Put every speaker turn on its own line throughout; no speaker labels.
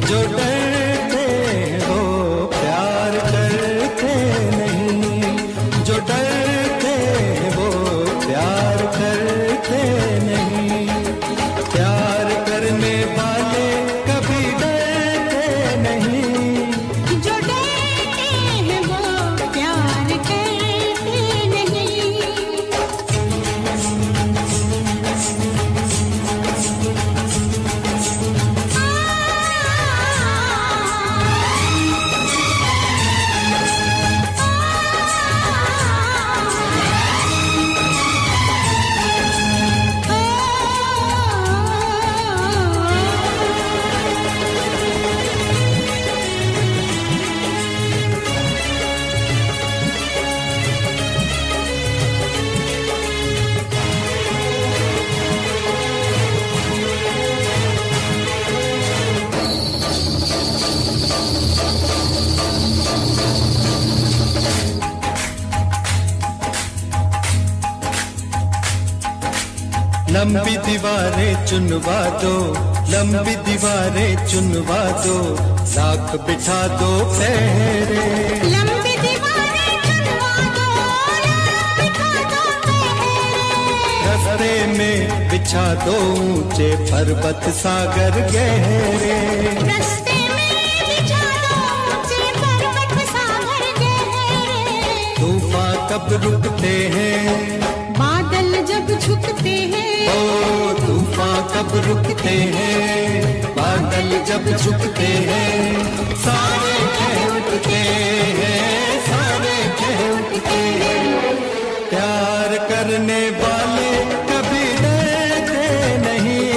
जो डरते हो प्यार करते नहीं, जो डरते हो प्यार करते नहीं, प्यार करने वाले कभी डरते नहीं,
जो डरते हैं वो प्यार करते नहीं।
लंबी दीवारें चुनवा दो, लंबी दीवारें चुनवा दो, लाख बिठा दो पहरे,
लंबी दीवारें चुनवा दो, लाख बिठा दो पहरे,
रस्ते में बिछा दो ऊंचे पर्वत सागर गहरे,
रस्ते में बिछा दो ऊंचे पर्वत सागर गहरे।
तूफान कब रुकते हैं,
बादल जब झुकते हैं,
ओ तूफान कब रुकते हैं, बादल जब झुकते हैं, सारे कह उठते हैं, सारे कह उठते हैं, प्यार करने वाले कभी डरते नहीं,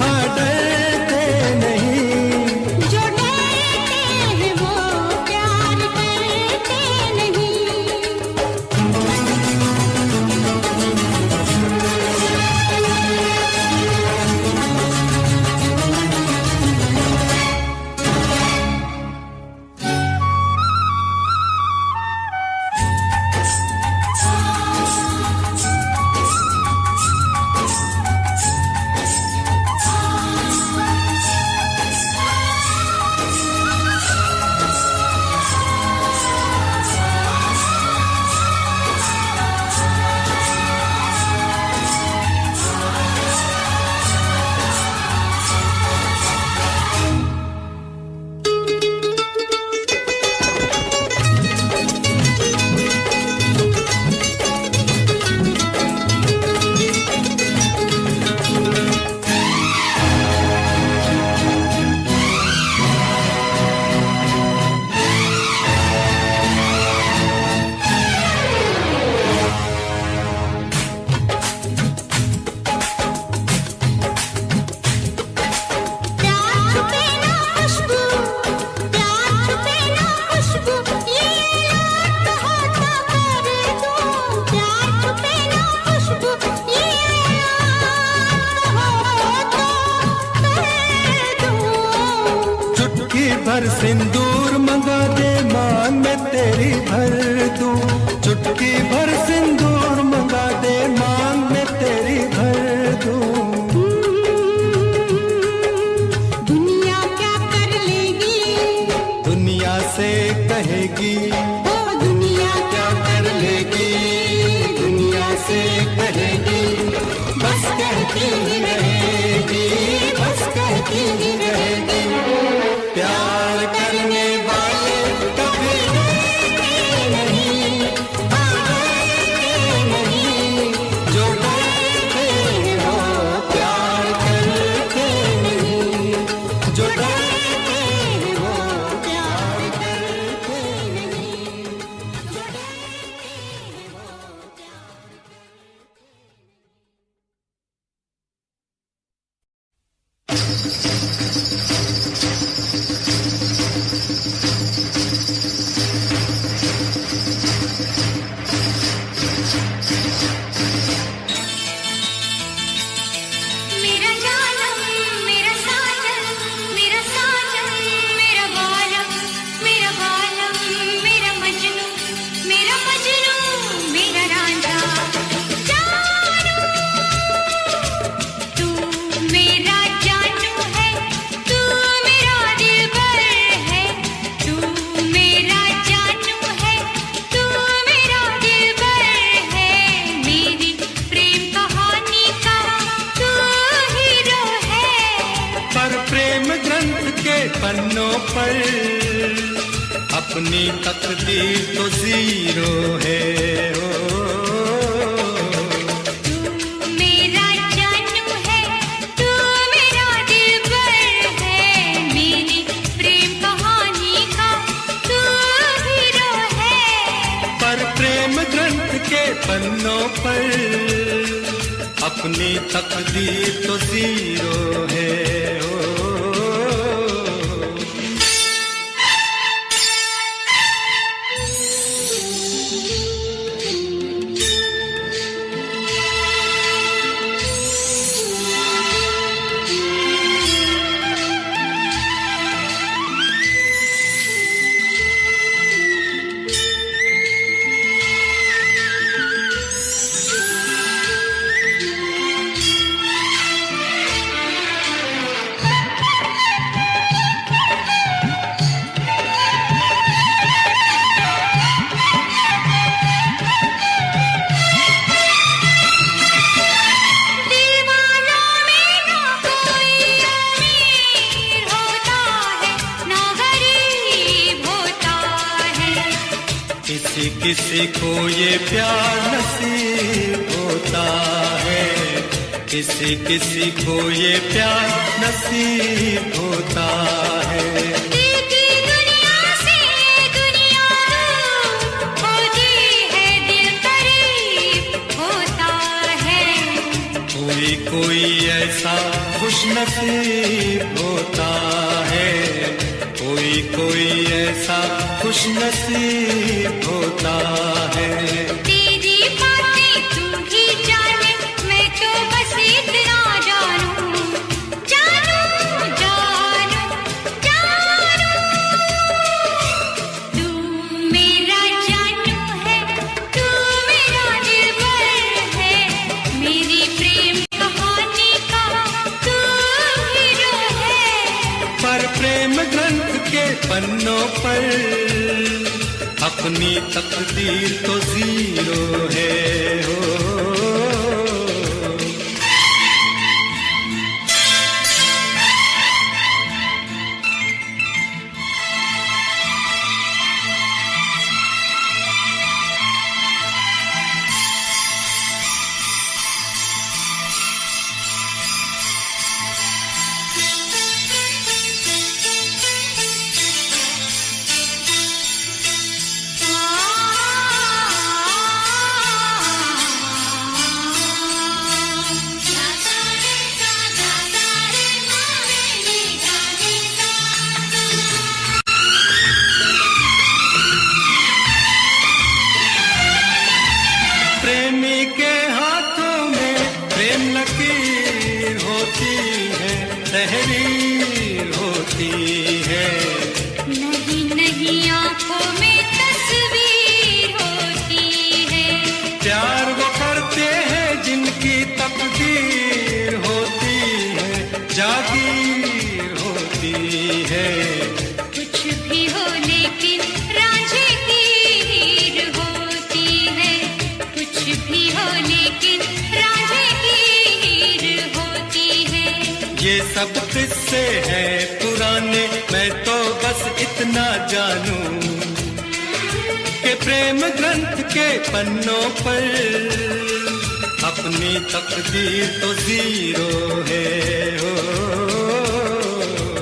हाँ डरते नहीं,
जो डरते हैं वो प्यार करते नहीं।
भर सिंदूर मंगा दे मांग में तेरी भर दूं, चुटकी भर सिंदूर मंगा दे मांग में तेरी भर दूं।
दुनिया क्या कर लेगी,
दुनिया से कहेगी,
ओ दुनिया
क्या कर लेगी, दुनिया से कहेगी, बस कहती ही रहेगी, बस कहती ही रहेगी, प्यार करने वाले कभी डरते नहीं, डरते नहीं, जो डरते हो प्यार करते नहीं, जो डरते हो प्यार करते नहीं। पर अपनी तकदीर तो जीरो है।
मेरा जानू है, तू मेरा दिलबर है, मेरी प्रेम कहानी का तू हीरो है।
पर प्रेम ग्रंथ के पन्नों पर अपनी तकदीर तो जीरो है। किसी को ये प्यार नसीब होता है, किसी किसी को ये प्यार नसीब होता है।
देखी दुनिया से दुनिया होती है, दिल करीब होता है।
कोई कोई ऐसा खुशनसीब होता है, कोई कोई ऐसा खुशनसीब होता है।
तेरी बातें तू ही जाने, मैं तो बस इतना जानूं, जानूं, जानूं, जानूं। तू मेरा जानू है, तू मेरा दिलबर है, मेरी प्रेम कहानी का तू हीरो है।
पर प्रेम ग्रंथ के पन्नों पर अपनी तकदीर तो जीरो है। प्रेमी के हाथों में प्रेम लकीर होती है, तहरीर होती है।
नहीं नहीं आंखों में तस्वीर होती है।
प्यार वो करते हैं जिनकी तकदीर होती है, जागीर होती है।
कुछ भी हो लेकिन रांझे की हीर होती है, कुछ भी हो लेकिन रांझे की हीर होती है।
ये सब किस्से हैं पुराने, मैं तो बस इतना जानूं कि प्रेम ग्रंथ के पन्नों पर अपनी तकदीर तो जीरो है।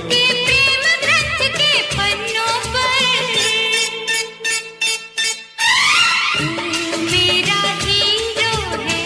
कि प्रेम ग्रंथ के पन्नों पर तू मेरा हीरो है।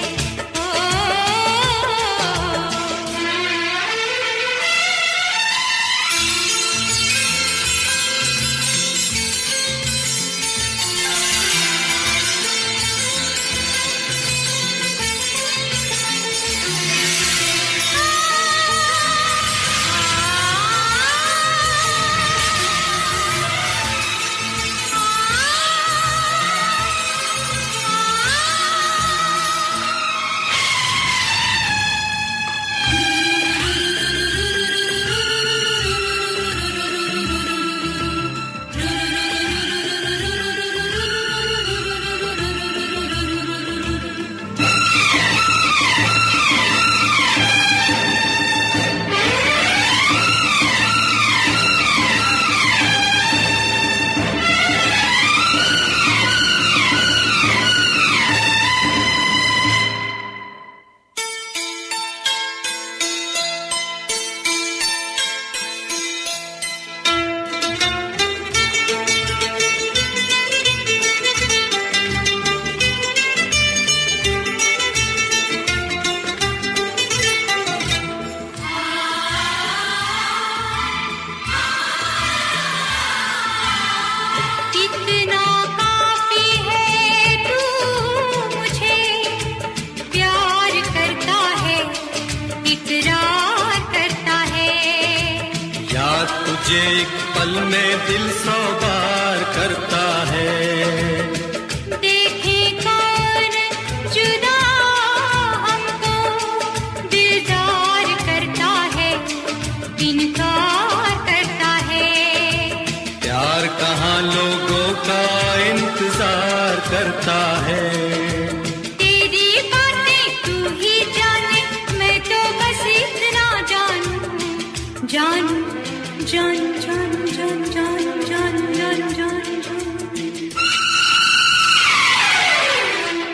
ये एक पल में दिल 100 बार करता है।
देखे कौन जुदा हमको दिलदार करता है, इनकार करता है।
प्यार कहाँ लोगों का इंतजार करता है।
तेरी बातें तू ही जाने, मैं तो बस इतना जानूं, जानूं, जान जान जान जान जान जान जान जान।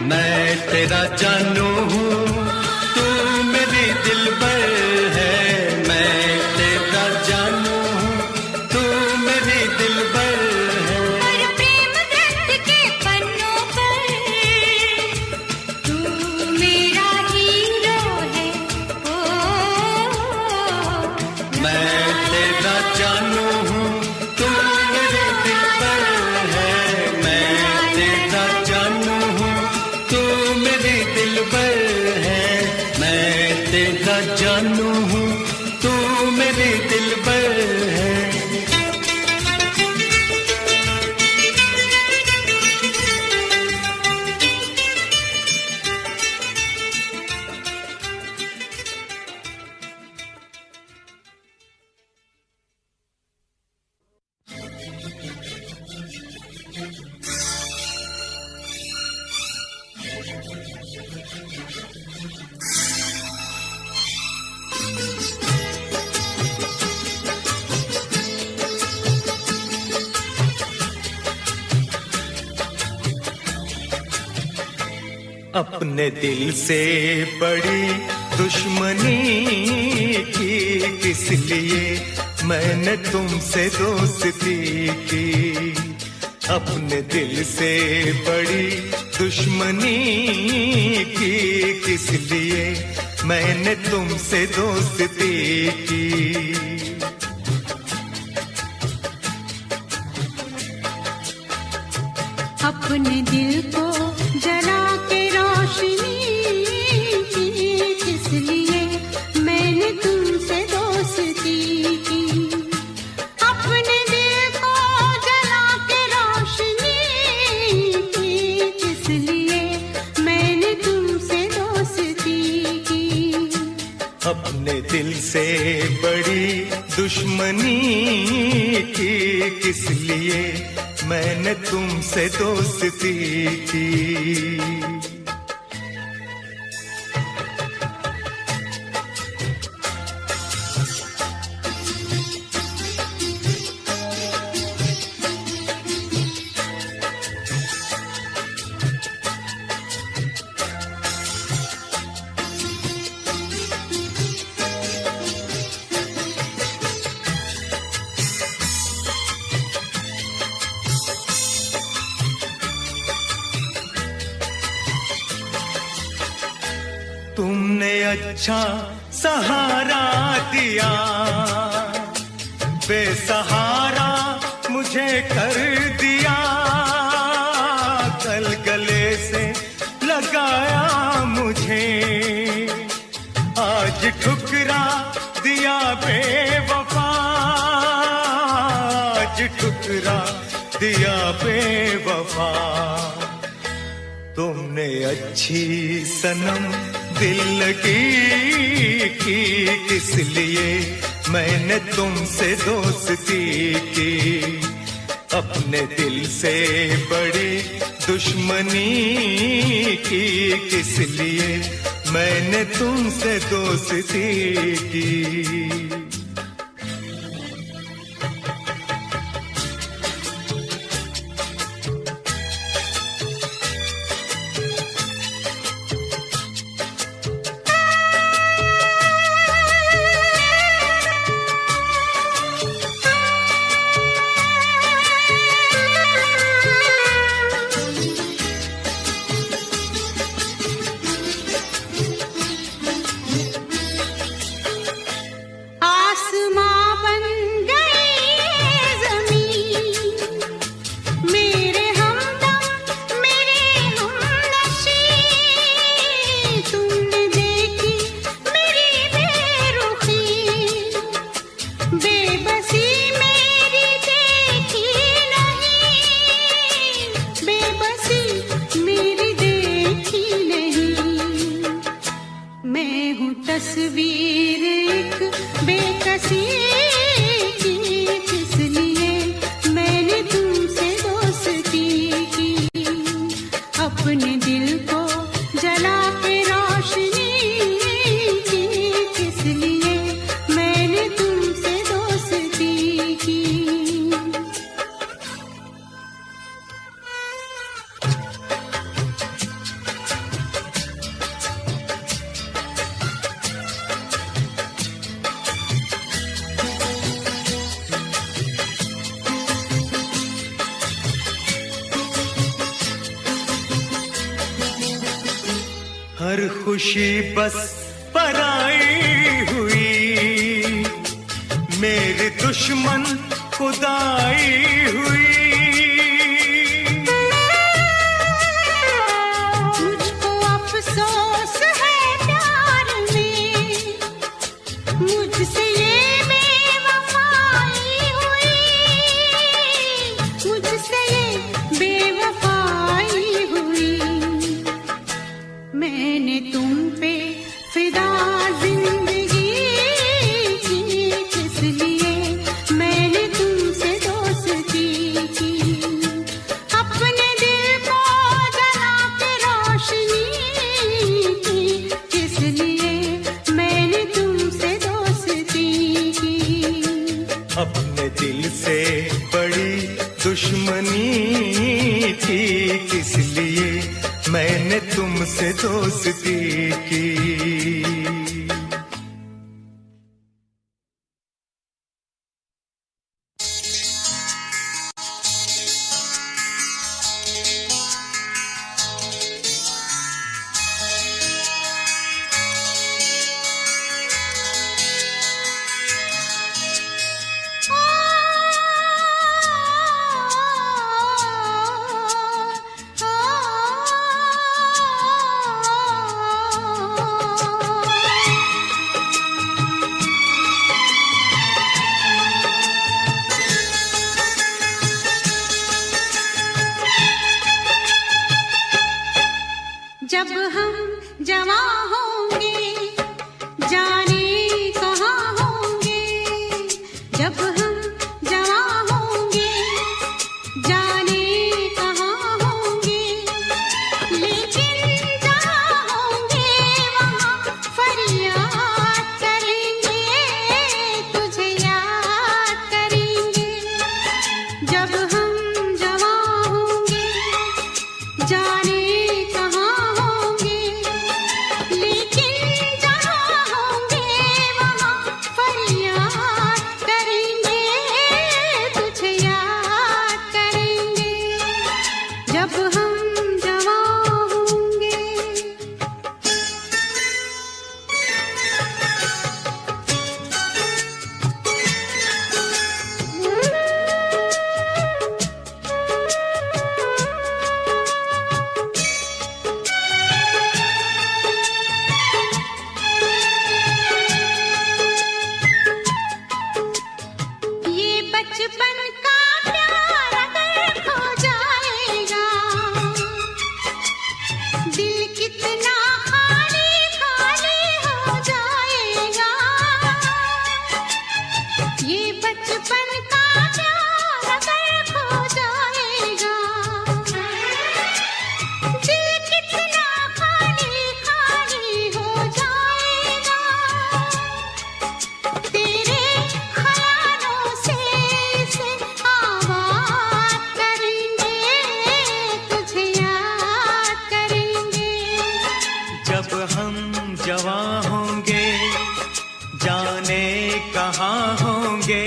मैं तेरा जानू हूँ, तू मेरी दिलबर है। मैं तेरा जानू हूँ, तू मेरी दिलबर है।
पर प्रेम ग्रंथ के पन्नों पर तू मेरा हीरो है।
मैं तेरा जानू हूँ, तू मेरी दिलबर है। मैं तेरा जानू हूँ, तू मेरी दिलबर है। मैं तेरा जानू हूँ, तू मेरी दिलबर है। अपने दिल से बड़ी दुश्मनी की किस लिए मैंने तुमसे दोस्ती की। अपने दिल से बड़ी दुश्मनी की किस लिए मैंने तुमसे दोस्ती की।
अपने दिल को जला के रोशनी की किस लिए मैंने तुमसे दोस्ती की। अपने दिल को जला के रोशनी की किस लिए मैंने तुमसे दोस्ती की।
अपने दिल से बड़ी दुश्मनी की किस लिए मैंने तुमसे दोस्ती की। तुमने अच्छा सहारा दिया, बेसहारा मुझे कर दिया। कल गले से लगाया मुझे, आज ठुकरा दिया बेवफा। आज ठुकरा दिया बेवफा। तुमने अच्छी सनम दिल लगी की किस लिए मैंने तुमसे दोस्ती की। अपने दिल से बड़ी दुश्मनी की किस लिए मैंने तुमसे दोस्ती की। खुशी बस पराई हुई, मेरे दुश्मन खुदाई हुई।
मुझको अफसोस है प्यार में, मुझसे ये बेवफाई हुई, मुझसे ये बेवफाई हुई। मैंने तुम पे फिदा जिंदगी की, किस लिए मैंने तुमसे दोस्ती की। अपने दिल को जला के रोशनी की, किस लिए मैंने तुमसे दोस्ती की।
अपने दिल से बड़ी दुश्मनी थी, किस लिए मैंने तुमसे दोस्ती की।
जब हम जवां होंगे जाने कहाँ होंगे, जब हम जवां होंगे जाने कहाँ होंगे। लेकिन जहाँ होंगे वहाँ फरियाद करेंगे, तुझे याद करेंगे। जब हम जवां होंगे जाने बचपन का प्यार अगर खो जाएगा, दिल कितना खाली खाली हो जाएगा। ये बचपन का प्यार अगर खो जाएगा, दिल कितना खाली खाली हो जाएगा। तेरे ख्यालों से
जवां होंगे जाने कहाँ होंगे,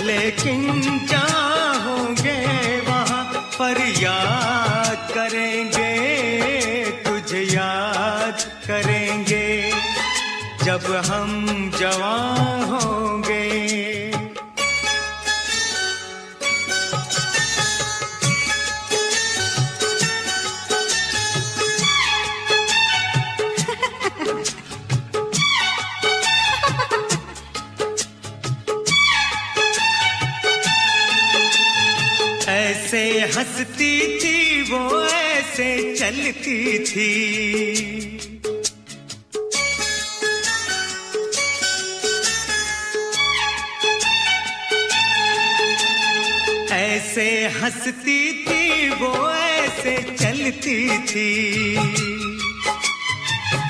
लेकिन जहाँ होंगे वहाँ पर याद करेंगे, तुझे याद करेंगे। जब हम जवां होंगे। ऐसे हंसती थी वो, ऐसे चलती थी, ऐसे हंसती थी वो, ऐसे चलती थी।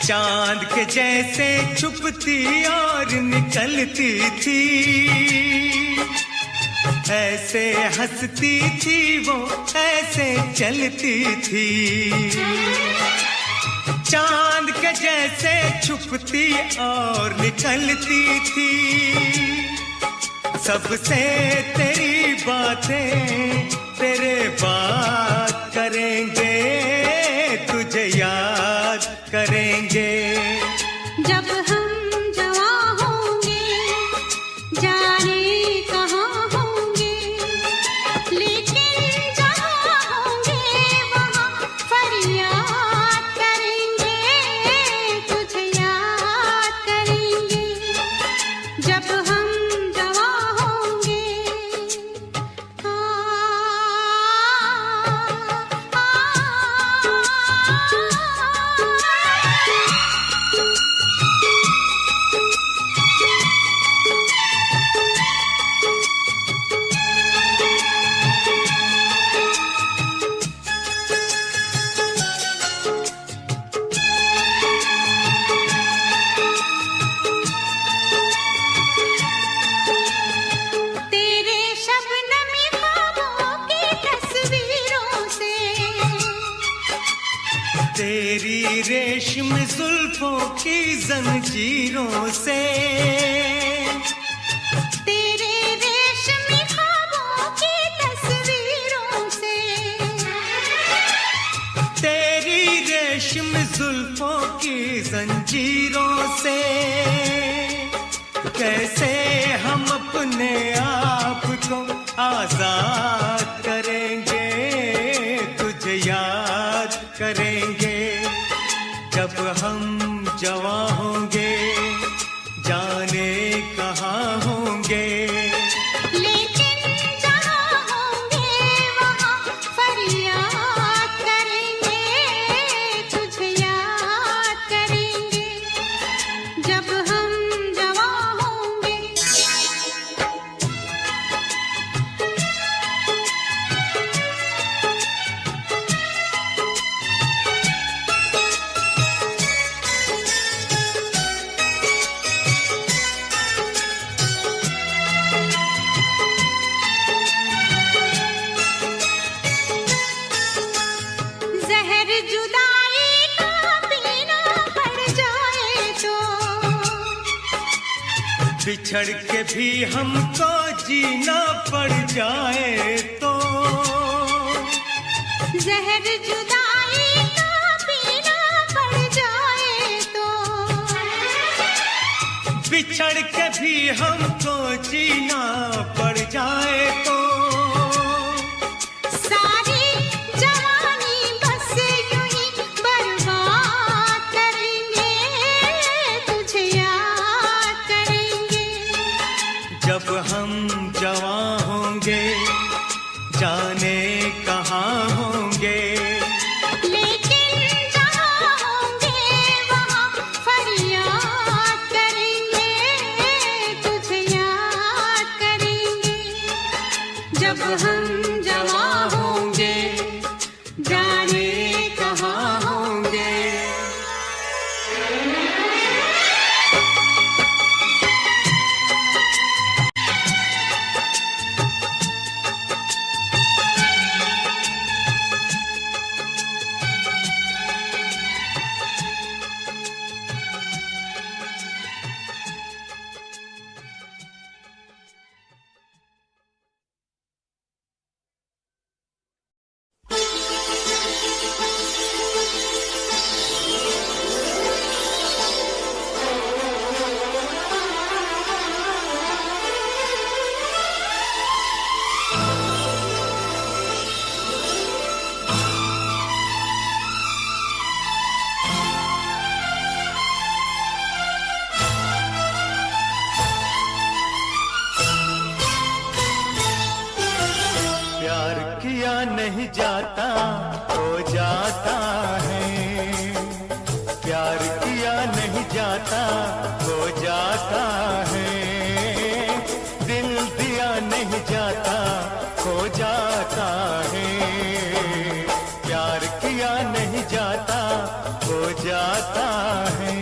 चांद के जैसे छुपती और निकलती थी, ऐसे हंसती थी वो, ऐसे चलती थी। चांद के जैसे छुपती और निकलती थी। सबसे तेरी बातें तेरे बात करेंगे, तुझे याद करेंगे। रेशम जुल्फों की जंजीरों से,
तेरे रेशमी ख्वाबों की तस्वीरों से,
तेरी रेशम जुल्फों की जंजीरों से कैसे हम अपने आप को आजाद करेंगे, तुझे याद करेंगे जब हम जवां होंगे, जाने कहाँ होंगे।
लेकिन जहाँ होंगे वहाँ फरियाद करेंगे, तुझे याद करेंगे जब हम जवां होंगे। जहर जुदाई का पीना पड़ जाए तो,
बिछड़ के भी हमको जीना पड़ जाए तो,
जहर जुदाई का पीना पड़ जाए तो,
बिछड़ के भी हमको जीना पड़ जाए तो,
सारी जवानी बस यूं ही बर्बाद करेंगे, तुझे याद करेंगे
जब हम जवां होंगे, जाने कहाँ होंगे।
लेकिन जहाँ होंगे वहाँ फरियाद करेंगे, तुझे याद करेंगे जब हम जवां होंगे, जाने कहाँ होंगे। प्यार किया नहीं जाता हो जाता है, प्यार किया नहीं जाता हो जाता है, दिल दिया नहीं जाता हो जाता है, प्यार किया नहीं जाता हो जाता है।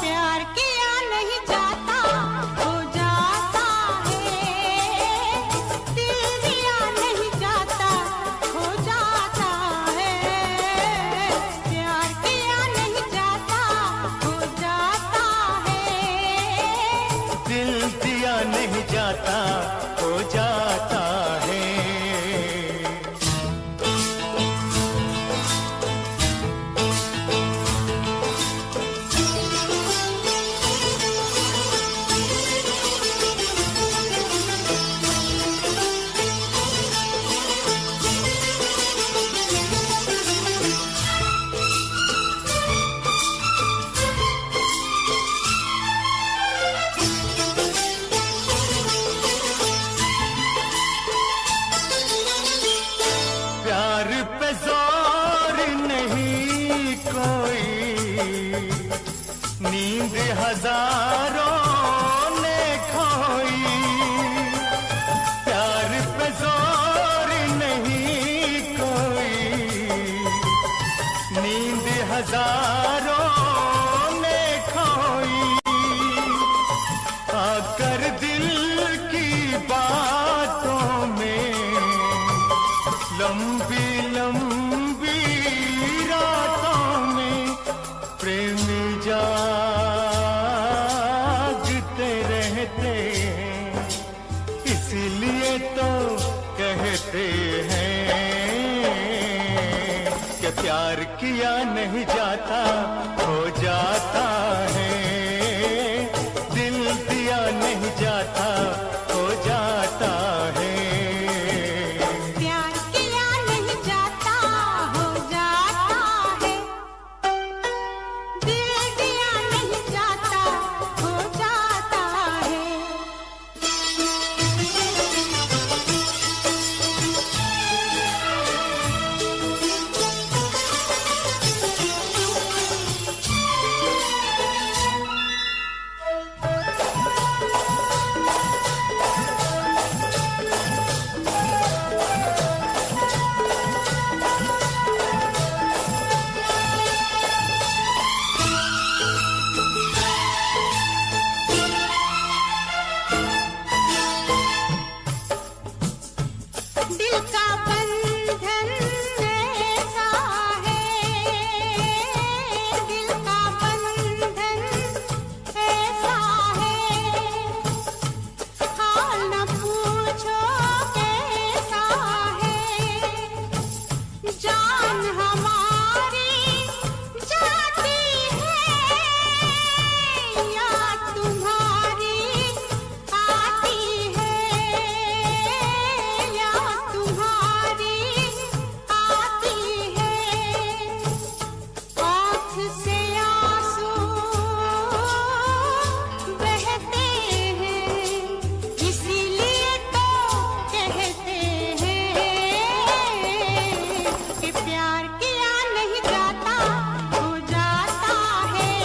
प्यार किया नहीं जाता हो जाता है, दिल दिया नहीं जाता हो जाता है, प्यार किया नहीं जाता हो जाता है,
दिल दिया नहीं जाता हो जाता है। प्यार पे जोर नहीं कोई, नींद हजारों ने खोई, प्यार पे जोर नहीं कोई, नींद हजारों ने खोई, आकर दिल की बातों नहीं जाता हो जाता है, दिल दिया नहीं जाता हो जाता है।
प्यार किया नहीं जाता हो जाता है, दिल दिया नहीं जाता हो जाता है। दिल का बंधन ऐसा है, दिल का बंधन ऐसा है, हाल न पूछो कैसा है। जान हमारी जाती है या तुम्हारी आती है, या तुम्हारी आती है। आँख से आंसू बहते हैं, इसीलिए तो कहते हैं कि प्यार किया नहीं जाता हो जाता है,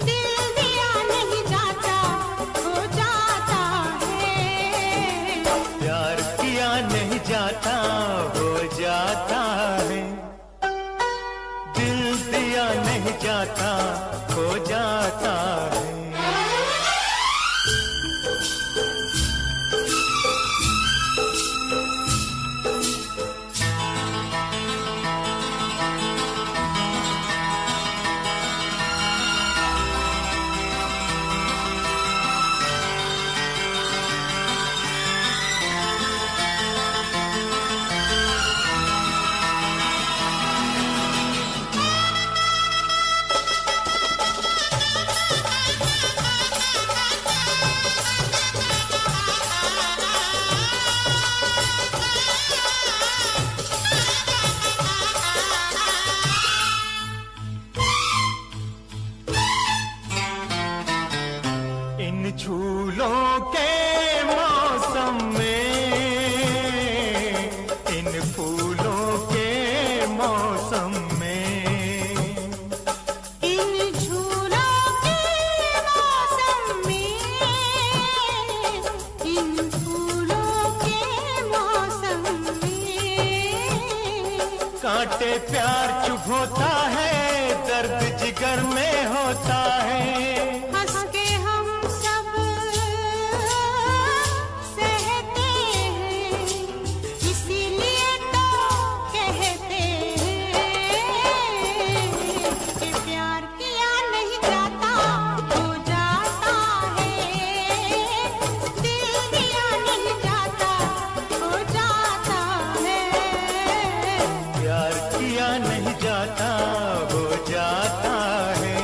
दिल दिया नहीं जाता हो जाता है।
प्यार किया नहीं जाता हो जाता है, दिल दिया नहीं जाता हो जाता है। इन झूलों के मौसम में, इन फूलों के मौसम में,
इन झूलों के मौसम में, इन फूलों के मौसम में,
कांटे प्यार चुभोता है, दर्द जिगर में होता है।
हंस के हम सब सहते हैं, इसीलिए तो कहते हैं कि प्यार किया नहीं जाता हो जाता है, दिल दिया नहीं जाता हो जाता है।
प्यार किया नहीं जाता हो जाता है,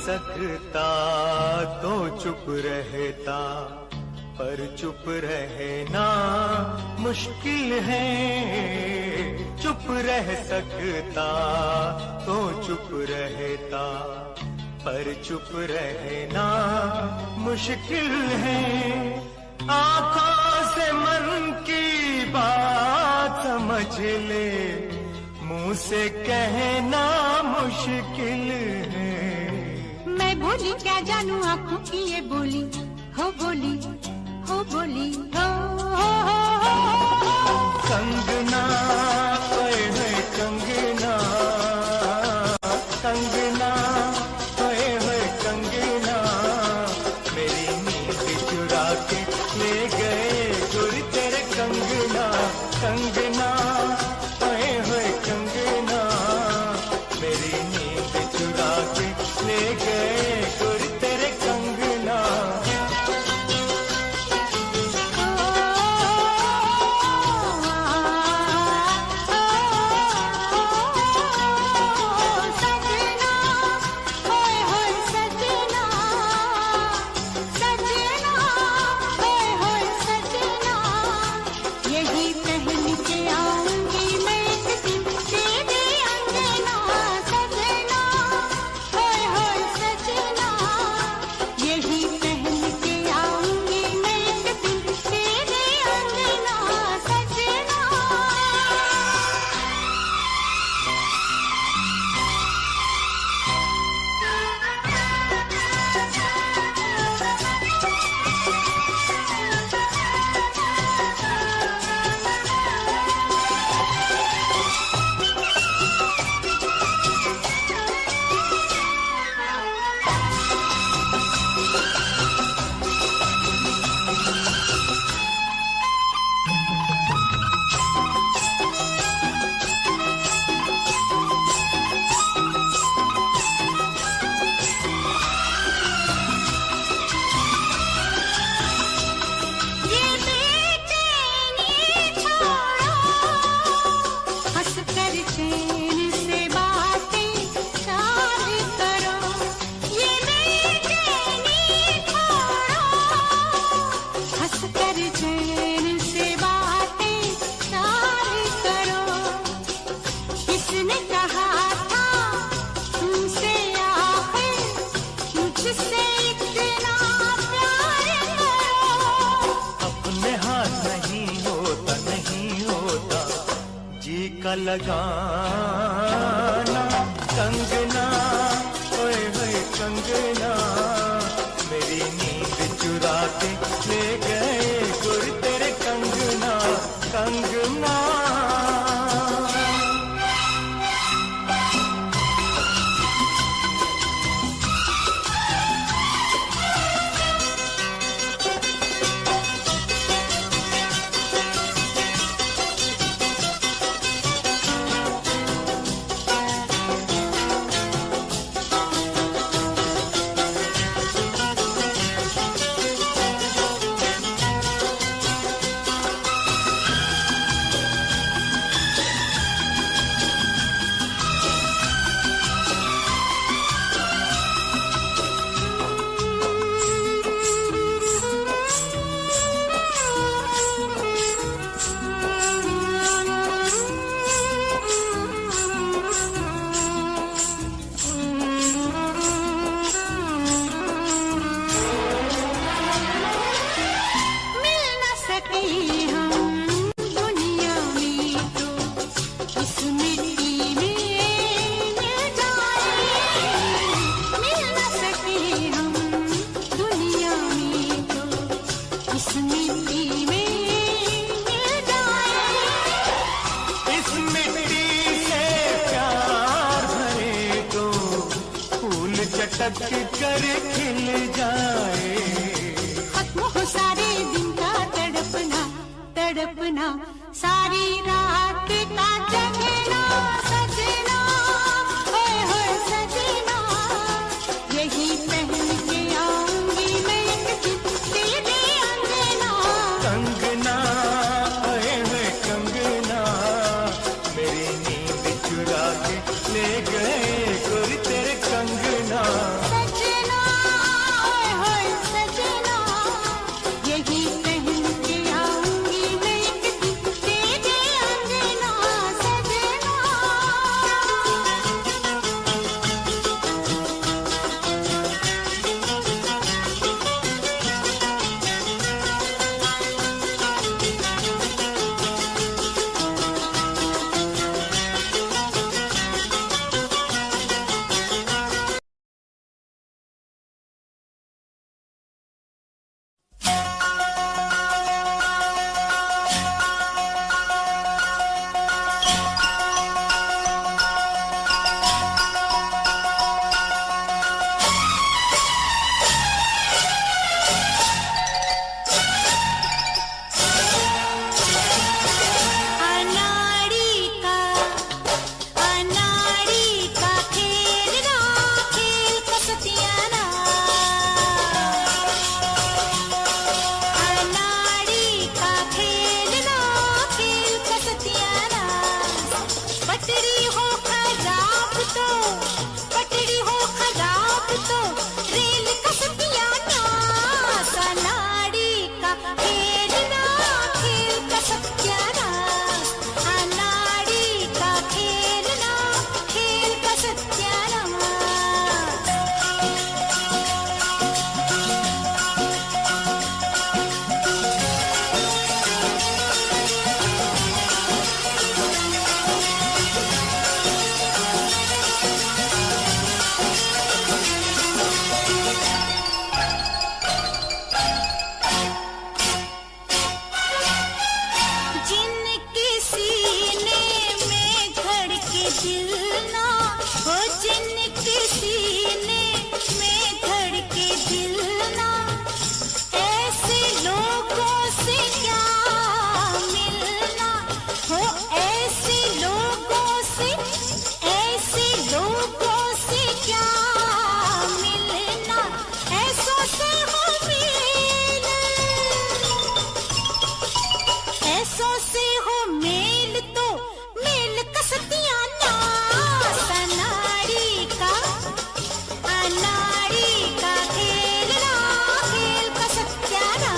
सकता तो चुप रहता, पर चुप रहना मुश्किल है। चुप रह सकता तो चुप रहता, पर चुप रहना मुश्किल है। आँखों से मन की बात समझ ले, मुंह से कहना मुश्किल है।
मैं भोली क्या जानू आँखों की ये बोली, हो बोली, हो बोली, हो, हो, हो, हो।
कंगना ओए होए कंगना, कंगना ओए होए कंगना, मेरी नींद चुरा के ले गए गुर तेरे कंगना। कंगना ओए होए कंगना, मेरी नींद चुरा के ले गए गुर तेरे कंगना। लगाना कंगना ओए होए कंगना, मेरी नींद चुरा के ले गए गुर तेरे कंगना। कंगना चटक कर खिल जाए।
खत्म हो सारे दिन का तड़पना, तड़पना सारी रात का जगना। सजना ओए होए सजना, यही पहन के आऊंगी मैं तेरे अंगना।
कंगना ओए होए कंगना, मेरी नींद चुरा के ले गए गुर तेरे कंगना।
हो जिनके सीने में धड़के दिल ना, ऐसे लोगों से क्या मिलना, हो ऐसे लोगों से क्या मिलना, ऐसों से हो मेल, ऐसों से हो मेल तो मेल कसतियां ना, अनाड़ी का खेल ना, खेल कसतियां ना।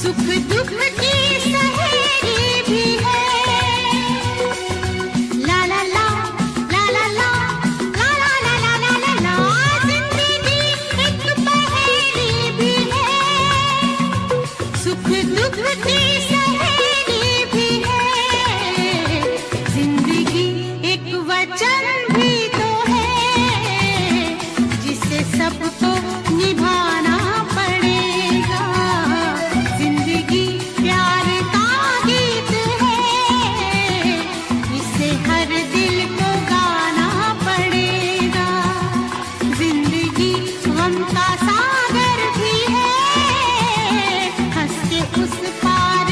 सुख दुख की सहेली भी है। ला ला ला ला ला ला ला ला ला ला ला ला ला, जिंदगी एक पहेली भी है। सुख दुख की सहेली भी है। जिंदगी एक वचन भी तो है, जिसे सबको निभाना पड़ेगा। जिंदगी प्यार का गीत है, इसे हर दिल को गाना पड़ेगा। जिंदगी गम का सागर भी है, हंस के उस पार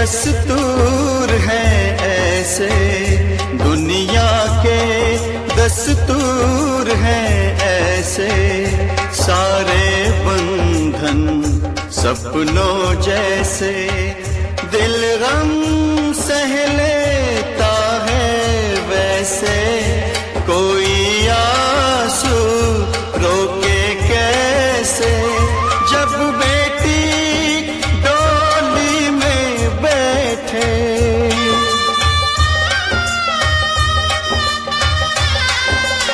दस्तूर है ऐसे, दुनिया के दस्तूर है ऐसे, सारे बंधन सपनों जैसे, दिल गम सह लेता है वैसे, कोई आंसू रोके कैसे, जब बेटी डोली में बैठे।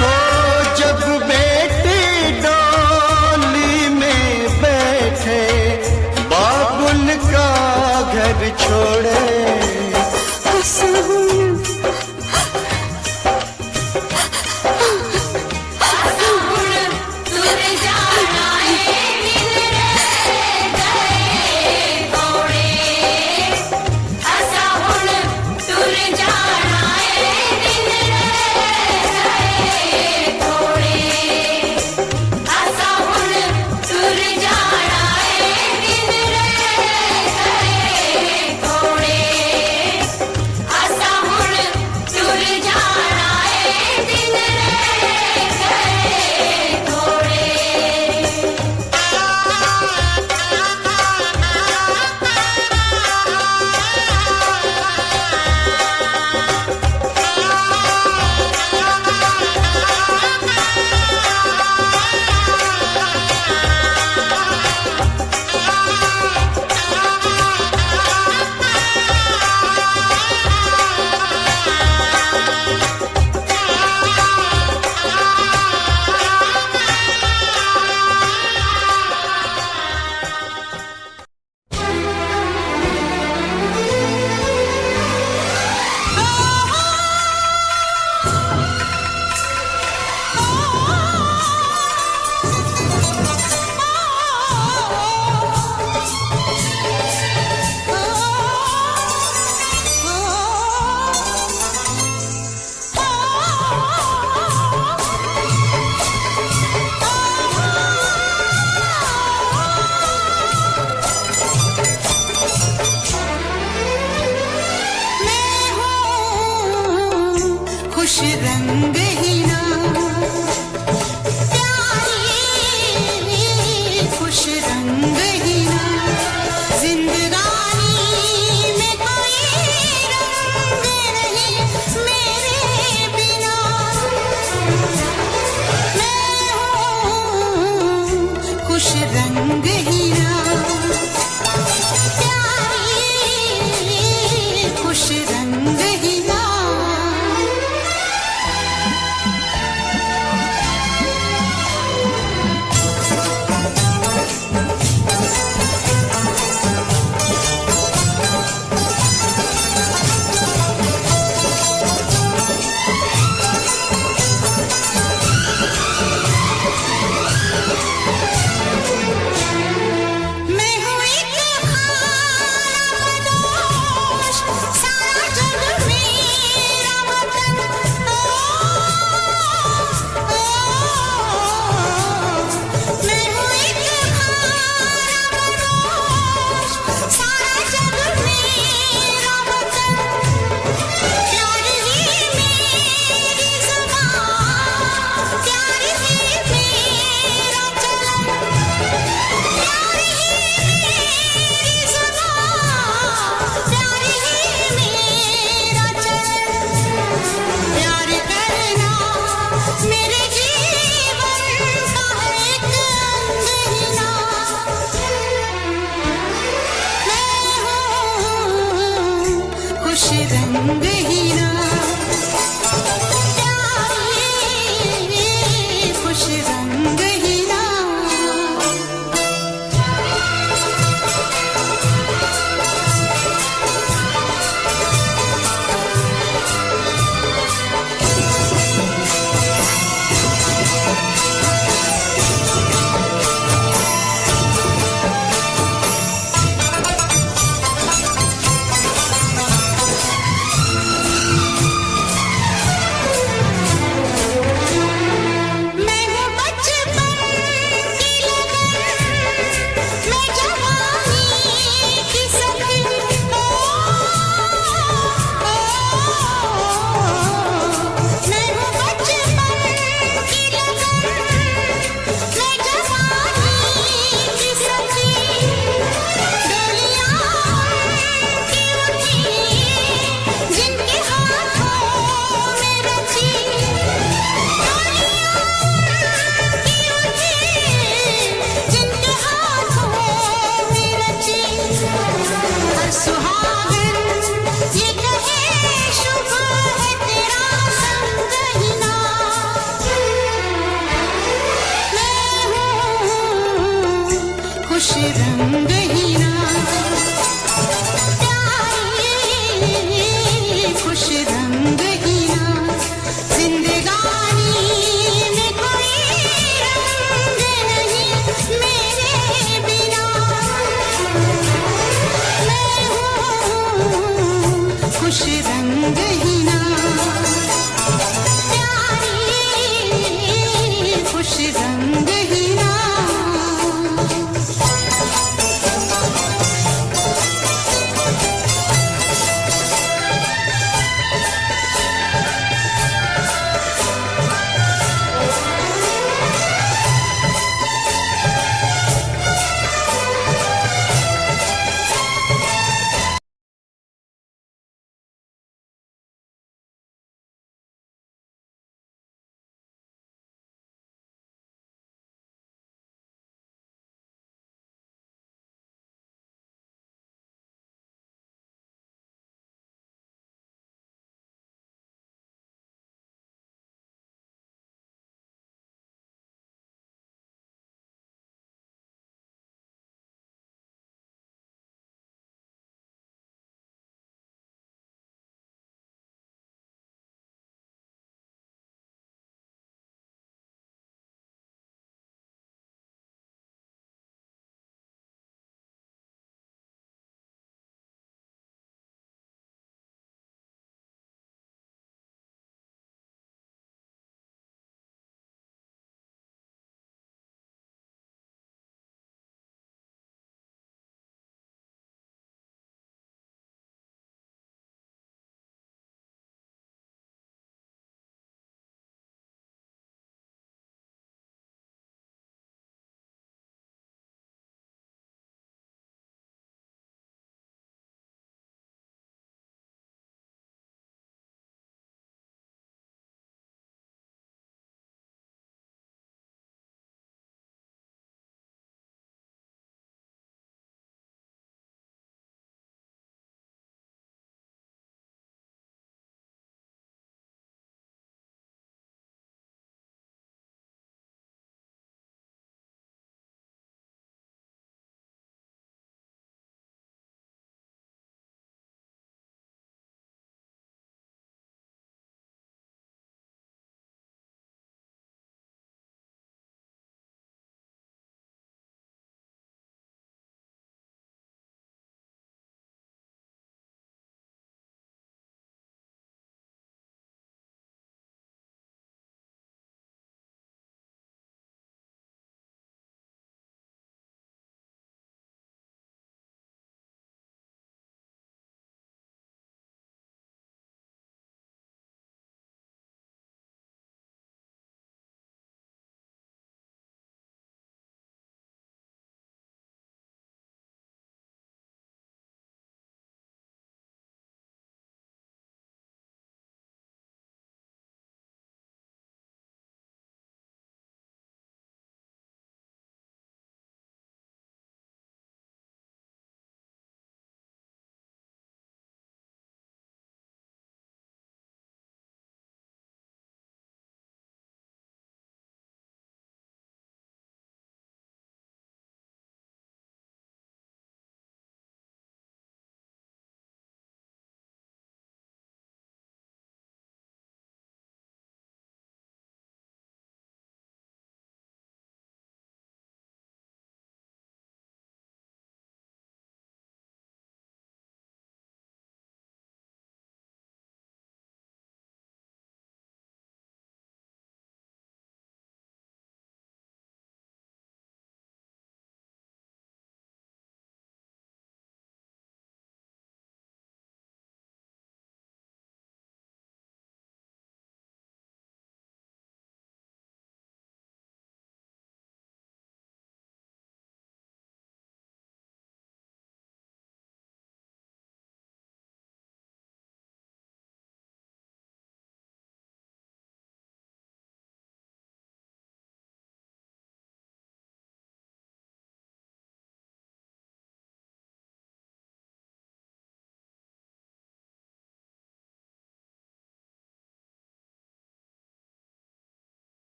हो जब बेटी डोली में बैठे, बाबुल का घर छोड़े,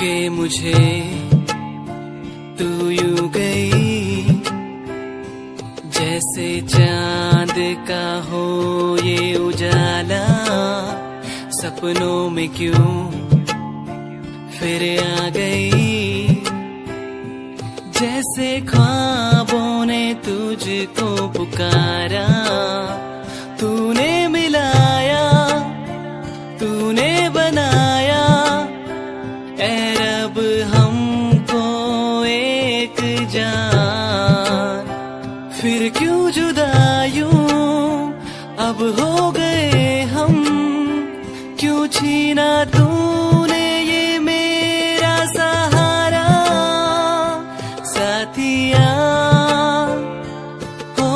के मुझे तू यूं गई, जैसे चांद का हो ये उजाला, सपनों में क्यों फिर आ गई, जैसे ख्वाबों ने तुझको पुकारा, तूने मिलाया, तूने बनाया, ऐ रब हमको एक जान, फिर क्यों जुदा यूं अब हो गए हम, क्यों छीना तूने ये मेरा सहारा, साथिया हो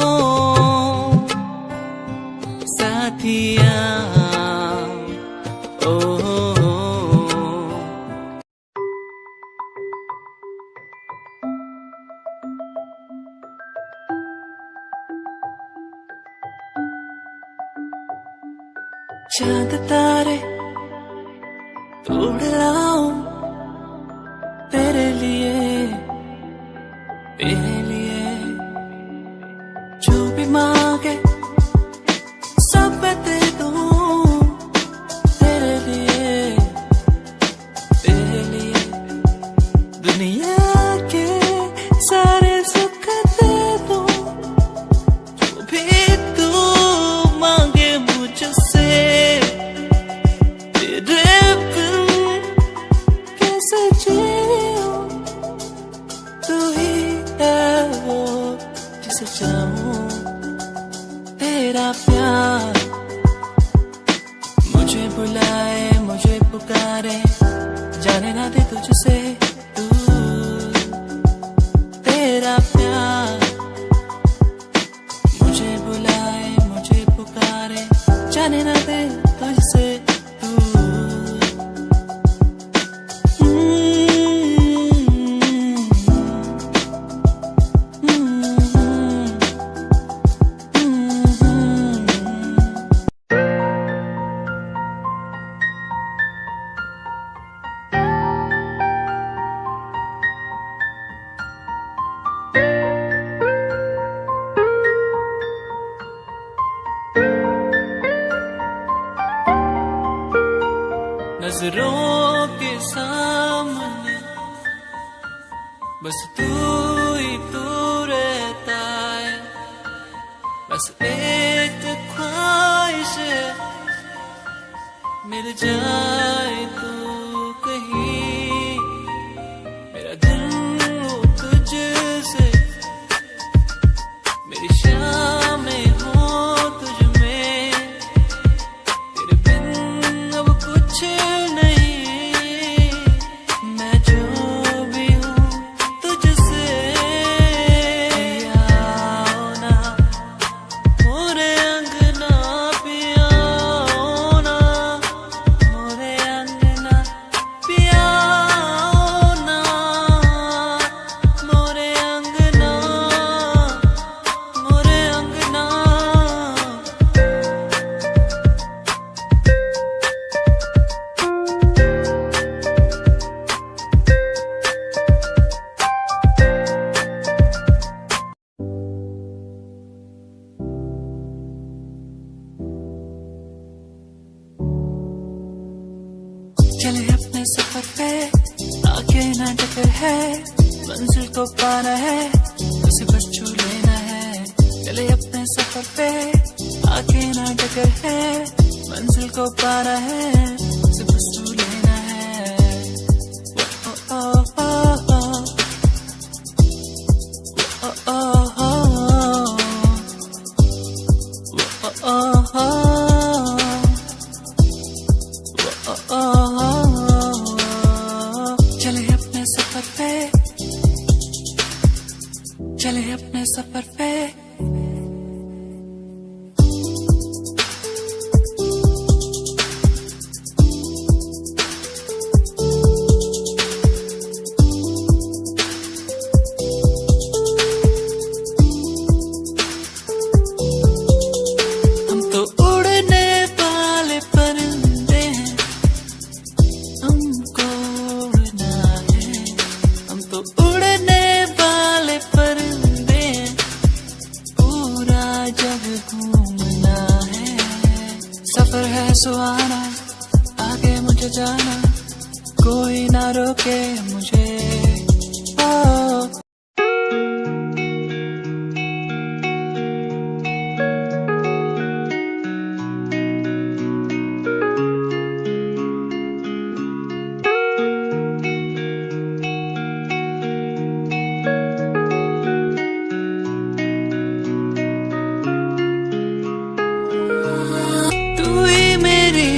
साथिया ओ चांद तारे तोड़ लाऊं तेरे लिए, तेरे लिए जो भी मांगे सब मैं दे दूं, तेरे लिए, तेरे लिए दुनिया के सारे सुख दे दूं, जो भी तू मांगे मुझसे, तेरे बिन कैसे जीऊं, तू ही है वो जिसे चाहूं, तेरा प्यार मुझे बुलाए, मुझे पुकारे, जाने ना दे तुझसे दूर, तेरा प्यार मुझे बुलाए, मुझे पुकारे, जाने ना दे तुझसे दूर। नजरों के सामने बस तू ही तू रहता है, बस एक ख्वाहिश है मिल जाए तू कहीं, मेरा दिल हो तुझसे, मेरी शामें हो तुझ में, तेरे बिन अब कुछ नहीं, मैं जो भी हूँ तुझसे, पियाओ ना मोरे अंगना, पियाओ ना मोरे अंगना, पियाओ ना मोरे अंगना, मोरे अंगना। चले अपने सफर पे, आगे ना टकर है, मंजिल को पाना है, उसे बस छू लेना है, चले अपने सफर पे, आगे ना टकर है, मंजिल को पाना है, उसे बस छू लेना है, ओ ओ ओ ओ ओ ओ ओ चले अपने सफर पे, चले अपने सफर पे, जाना, कोई ना रोके मुझे। ओ तू ही मेरी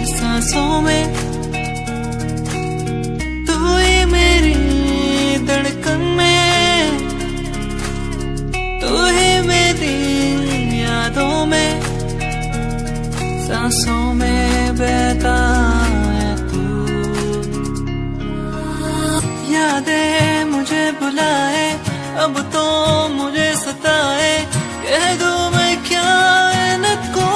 सांसों में, तू ही मेरी धड़कन में, तू ही मेरी यादों में, सांसों में बहता है तू। यादें मुझे बुलाए, अब तो मुझे सताए, कह दूं मैं क्या इनको।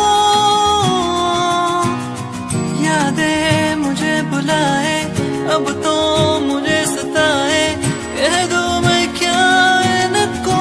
यादें मुझे बुलाए, अब तो मुझे सताए, कह दूं मैं क्या इनको।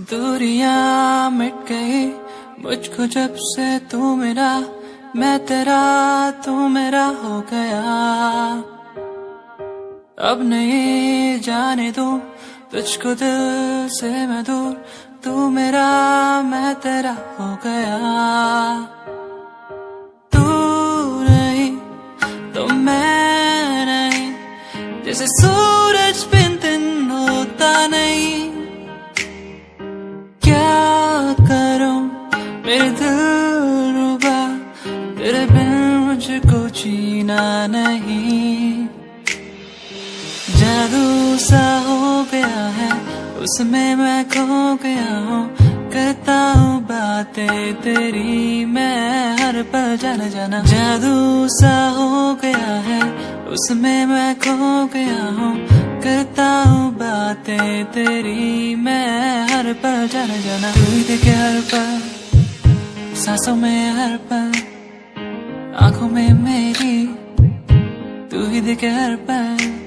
दूरियां मिट गई मुझको जब से तू मेरा, मैं तेरा तू मेरा हो गया। अब नहीं जाने दूं तुझको दिल से मैं दूर, तू मेरा मैं तेरा हो गया। तू नहीं तो मैं नहीं, जैसे सूरज बिन दिन होता नहीं। क्या करूं मेरे दिल रुबा, तेरे बिन मुझको जीना नहीं। जादू सा हो गया है, उसमें मैं खो गया हूँ, करता हूँ बातें तेरी मैं हर पल जाना जाना। जादू सा हो गया है, उसमें मैं खो गया हूँ, करता हूँ बातें तेरी मैं हर पल जाना जाना। तू ही देखे हर पल, सांसों में हर पल, आंखों में मेरी, तू ही देखे हर पल।